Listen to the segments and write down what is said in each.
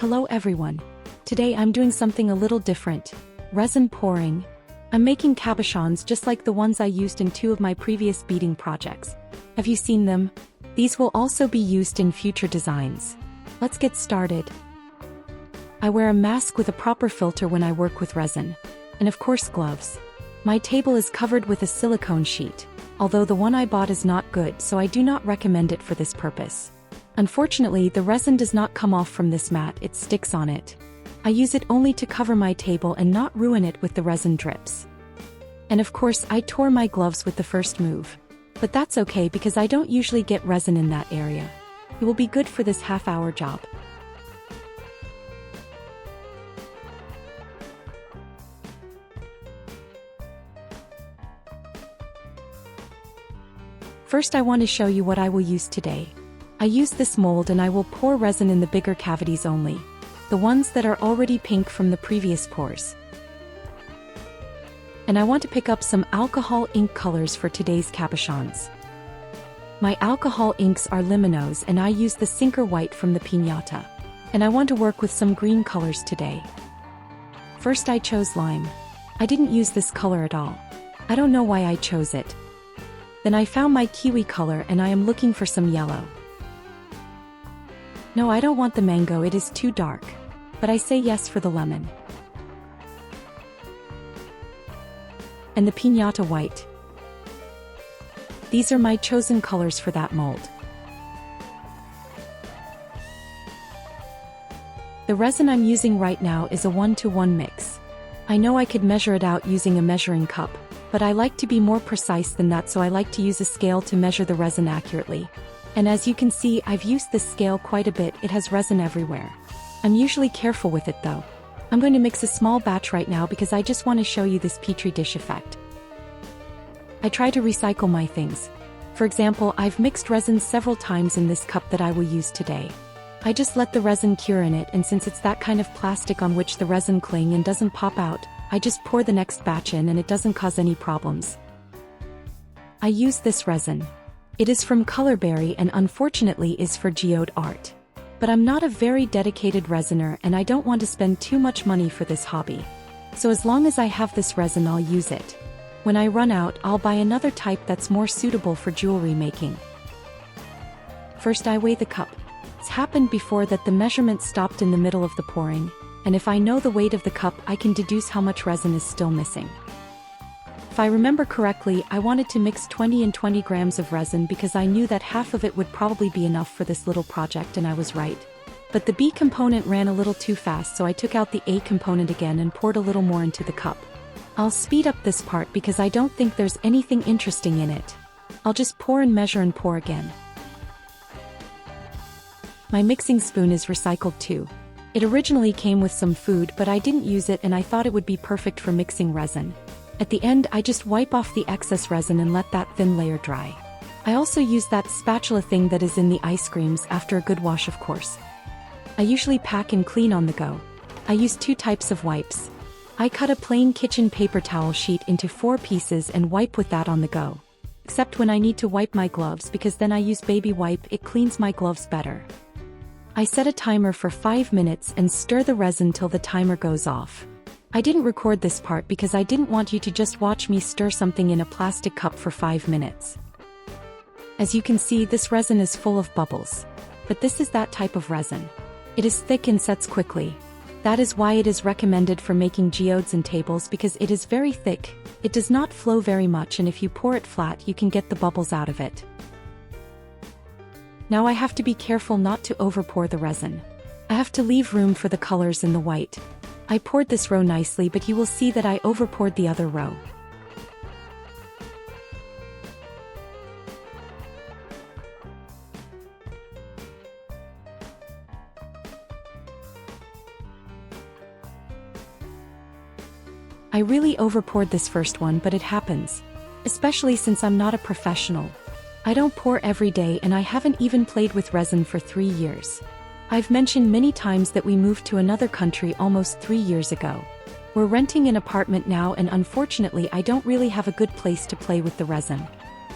Hello everyone. Today I'm doing something a little different. Resin pouring. I'm making cabochons just like the ones I used in 2 of my previous beading projects. Have you seen them? These will also be used in future designs. Let's get started. I wear a mask with a proper filter when I work with resin. And of course gloves. My table is covered with a silicone sheet, although the one I bought is not good, so I do not recommend it for this purpose. Unfortunately, the resin does not come off from this mat, it sticks on it. I use it only to cover my table and not ruin it with the resin drips. And of course, I tore my gloves with the first move. But that's okay because I don't usually get resin in that area. It will be good for this half-hour job. First, I want to show you what I will use today. I use this mold and I will pour resin in the bigger cavities only, the ones that are already pink from the previous pours. And I want to pick up some alcohol ink colors for today's cabochons. My alcohol inks are Luminos and I use the Sinker White from the Piñata. And I want to work with some green colors today. First I chose lime. I didn't use this color at all. I don't know why I chose it. Then I found my kiwi color and I am looking for some yellow. No, I don't want the mango, it is too dark. But I say yes for the lemon. And the Piñata white. These are my chosen colors for that mold. The resin I'm using right now is a 1-to-1 mix. I know I could measure it out using a measuring cup, but I like to be more precise than that, so I like to use a scale to measure the resin accurately. And as you can see, I've used this scale quite a bit, it has resin everywhere. I'm usually careful with it though. I'm going to mix a small batch right now because I just want to show you this Petri dish effect. I try to recycle my things. For example, I've mixed resin several times in this cup that I will use today. I just let the resin cure in it, and since it's that kind of plastic on which the resin cling and doesn't pop out, I just pour the next batch in and it doesn't cause any problems. I use this resin. It is from Colorberry and unfortunately is for geode art. But I'm not a very dedicated resiner and I don't want to spend too much money for this hobby. So as long as I have this resin, I'll use it. When I run out, I'll buy another type that's more suitable for jewelry making. First I weigh the cup. It's happened before that the measurement stopped in the middle of the pouring, and if I know the weight of the cup, I can deduce how much resin is still missing. If I remember correctly, I wanted to mix 20 and 20 grams of resin because I knew that half of it would probably be enough for this little project, and I was right. But the B component ran a little too fast, so I took out the A component again and poured a little more into the cup. I'll speed up this part because I don't think there's anything interesting in it. I'll just pour and measure and pour again. My mixing spoon is recycled too. It originally came with some food, but I didn't use it and I thought it would be perfect for mixing resin. At the end, I just wipe off the excess resin and let that thin layer dry. I also use that spatula thing that is in the ice creams after a good wash, of course. I usually pack and clean on the go. I use 2 types of wipes. I cut a plain kitchen paper towel sheet into 4 pieces and wipe with that on the go. Except when I need to wipe my gloves because then I use baby wipe, it cleans my gloves better. I set a timer for 5 minutes and stir the resin till the timer goes off. I didn't record this part because I didn't want you to just watch me stir something in a plastic cup for 5 minutes. As you can see, this resin is full of bubbles. But this is that type of resin. It is thick and sets quickly. That is why it is recommended for making geodes and tables, because it is very thick. It does not flow very much, and if you pour it flat, you can get the bubbles out of it. Now I have to be careful not to overpour the resin. I have to leave room for the colors in the white. I poured this row nicely, but you will see that I overpoured the other row. I really overpoured this first one, but it happens. Especially since I'm not a professional. I don't pour every day and I haven't even played with resin for 3 years. I've mentioned many times that we moved to another country almost 3 years ago. We're renting an apartment now and unfortunately I don't really have a good place to play with the resin.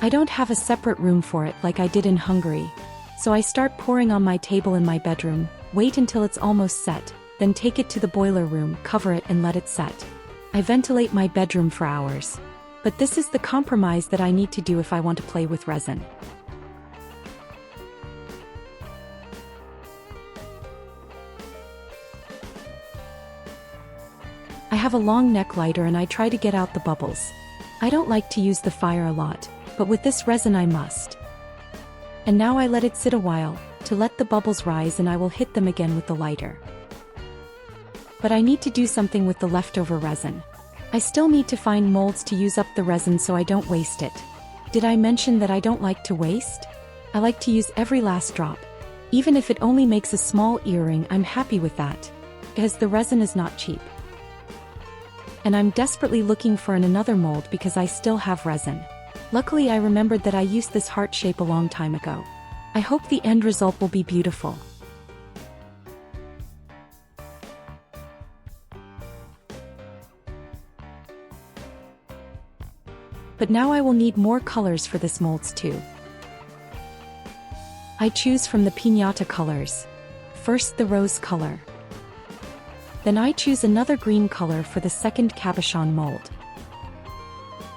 I don't have a separate room for it like I did in Hungary. So I start pouring on my table in my bedroom, Wait until it's almost set, then take it to the boiler room, cover it and let it set. I ventilate my bedroom for hours. But this is the compromise that I need to do if I want to play with resin. I have a long neck lighter and I try to get out the bubbles. I don't like to use the fire a lot, but with this resin I must. And now I let it sit a while, to let the bubbles rise, and I will hit them again with the lighter. But I need to do something with the leftover resin. I still need to find molds to use up the resin so I don't waste it. Did I mention that I don't like to waste? I like to use every last drop. Even if it only makes a small earring, I'm happy with that. Because the resin is not cheap. And I'm desperately looking for another mold because I still have resin. Luckily I remembered that I used this heart shape a long time ago. I hope the end result will be beautiful. But now I will need more colors for this molds too. I choose from the piñata colors. First the rose color. Then I choose another green color for the second cabochon mold.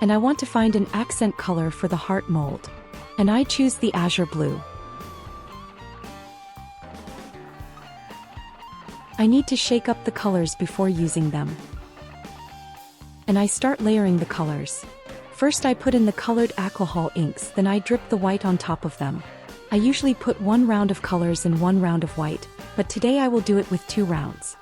And I want to find an accent color for the heart mold. And I choose the azure blue. I need to shake up the colors before using them. And I start layering the colors. First I put in the colored alcohol inks, then I drip the white on top of them. I usually put 1 round of colors and 1 round of white, but today I will do it with 2 rounds.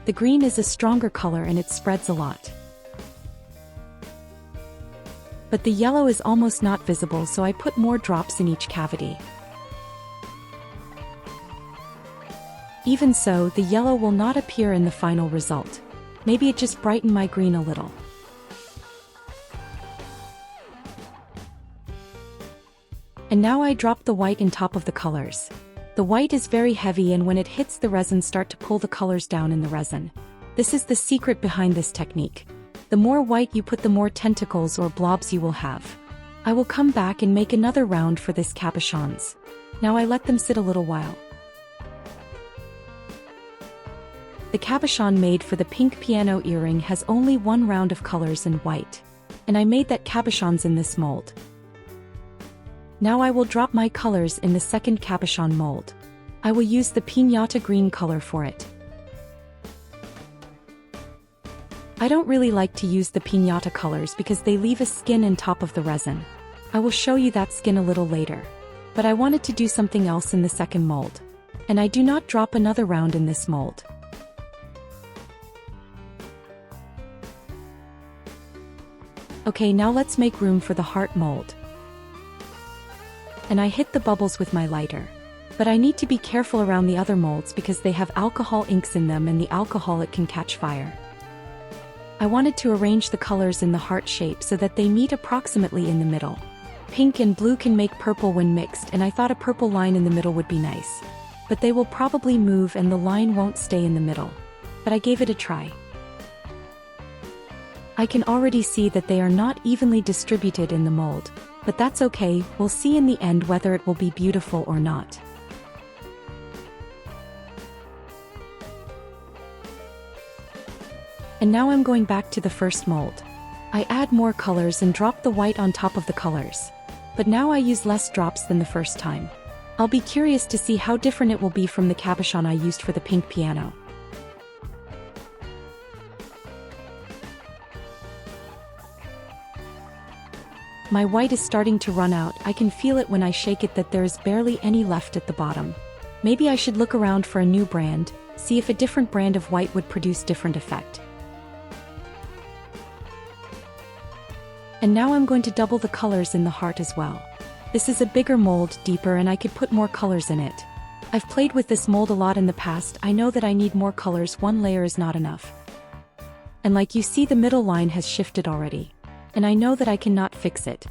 The green is a stronger color and it spreads a lot. But the yellow is almost not visible, so I put more drops in each cavity. Even so, the yellow will not appear in the final result. Maybe it just brightened my green a little. And now I drop the white on top of the colors. The white is very heavy, and when it hits the resin start to pull the colors down in the resin. This is the secret behind this technique. The more white you put, the more tentacles or blobs you will have. I will come back and make another round for this cabochons. Now I let them sit a little while. The cabochon made for the pink piano earring has only 1 round of colors in white. And I made that cabochons in this mold. Now I will drop my colors in the second cabochon mold. I will use the piñata green color for it. I don't really like to use the piñata colors because they leave a skin on top of the resin. I will show you that skin a little later. But I wanted to do something else in the second mold. And I do not drop another round in this mold. Okay, now let's make room for the heart mold. And I hit the bubbles with my lighter. But I need to be careful around the other molds because they have alcohol inks in them, and the alcohol, it can catch fire. I wanted to arrange the colors in the heart shape so that they meet approximately in the middle. Pink and blue can make purple when mixed, and I thought a purple line in the middle would be nice. But they will probably move and the line won't stay in the middle. But I gave it a try. I can already see that they are not evenly distributed in the mold. But that's okay, we'll see in the end whether it will be beautiful or not. And now I'm going back to the first mold. I add more colors and drop the white on top of the colors. But now I use less drops than the first time. I'll be curious to see how different it will be from the cabochon I used for the pink piano. My white is starting to run out. I can feel it when I shake it that there is barely any left at the bottom. Maybe I should look around for a new brand, see if a different brand of white would produce different effect. And now I'm going to double the colors in the heart as well. This is a bigger mold, deeper, and I could put more colors in it. I've played with this mold a lot in the past. I know that I need more colors, 1 layer is not enough. And like you see, the middle line has shifted already. And I know that I cannot fix it.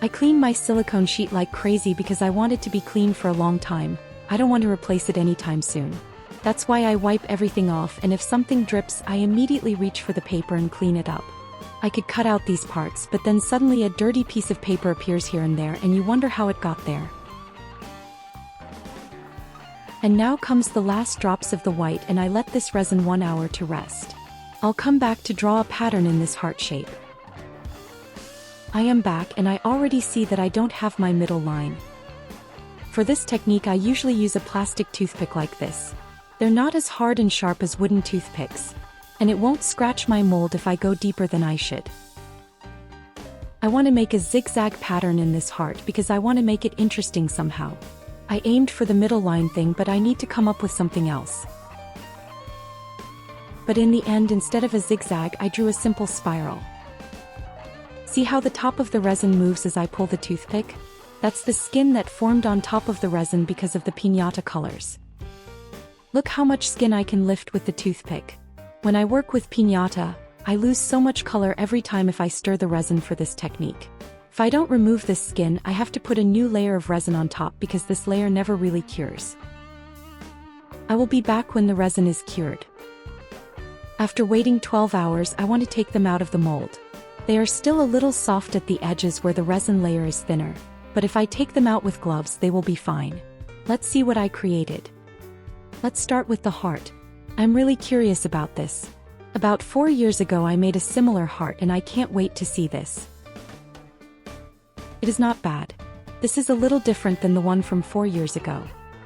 I clean my silicone sheet like crazy because I want it to be clean for a long time. I don't want to replace it anytime soon. That's why I wipe everything off, and if something drips, I immediately reach for the paper and clean it up. I could cut out these parts, but then suddenly a dirty piece of paper appears here and there and you wonder how it got there. And now comes the last drops of the white and I let this resin 1 hour to rest. I'll come back to draw a pattern in this heart shape. I am back and I already see that I don't have my middle line. For this technique I usually use a plastic toothpick like this. They're not as hard and sharp as wooden toothpicks, and it won't scratch my mold if I go deeper than I should. I want to make a zigzag pattern in this heart because I want to make it interesting somehow. I aimed for the middle line thing, but I need to come up with something else. But in the end, instead of a zigzag, I drew a simple spiral. See how the top of the resin moves as I pull the toothpick? That's the skin that formed on top of the resin because of the piñata colors. Look how much skin I can lift with the toothpick. When I work with piñata, I lose so much color every time if I stir the resin for this technique. If I don't remove this skin, I have to put a new layer of resin on top because this layer never really cures. I will be back when the resin is cured. After waiting 12 hours, I want to take them out of the mold. They are still a little soft at the edges where the resin layer is thinner, but if I take them out with gloves, they will be fine. Let's see what I created. Let's start with the heart. I'm really curious about this. About 4 years ago I made a similar heart and I can't wait to see this. It is not bad. This is a little different than the one from 4 years ago.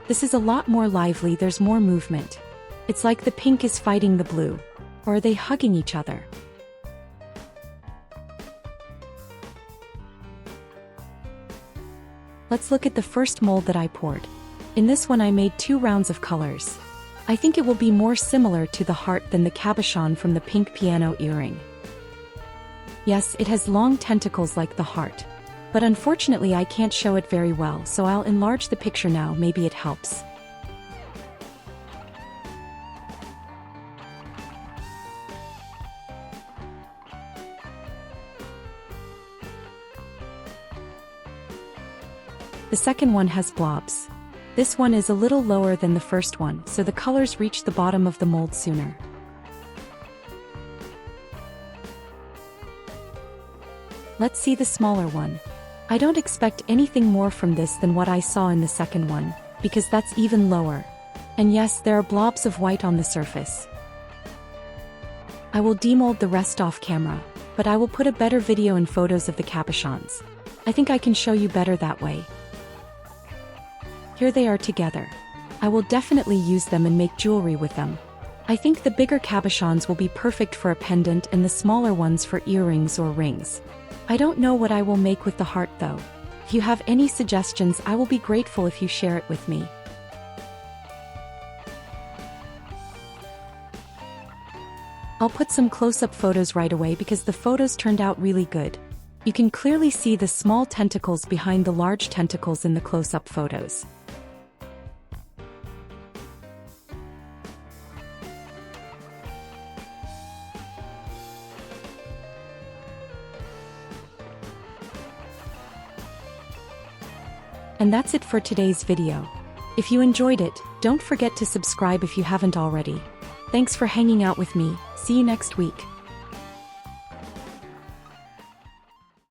This is a lot more lively, there's more movement. It's like the pink is fighting the blue. Or are they hugging each other? Let's look at the first mold that I poured. In this one I made 2 rounds of colors. I think it will be more similar to the heart than the cabochon from the pink piano earring. Yes, it has long tentacles like the heart. But unfortunately I can't show it very well, so I'll enlarge the picture now, maybe it helps. The second one has blobs. This one is a little lower than the first one, so the colors reach the bottom of the mold sooner. Let's see the smaller one. I don't expect anything more from this than what I saw in the second one, because that's even lower. And yes, there are blobs of white on the surface. I will demold the rest off camera, but I will put a better video and photos of the cabochons. I think I can show you better that way. Here they are together. I will definitely use them and make jewelry with them. I think the bigger cabochons will be perfect for a pendant and the smaller ones for earrings or rings. I don't know what I will make with the heart though. If you have any suggestions, I will be grateful if you share it with me. I'll put some close-up photos right away because the photos turned out really good. You can clearly see the small tentacles behind the large tentacles in the close-up photos. And that's it for today's video. If you enjoyed it, don't forget to subscribe if you haven't already. Thanks for hanging out with me. See you next week.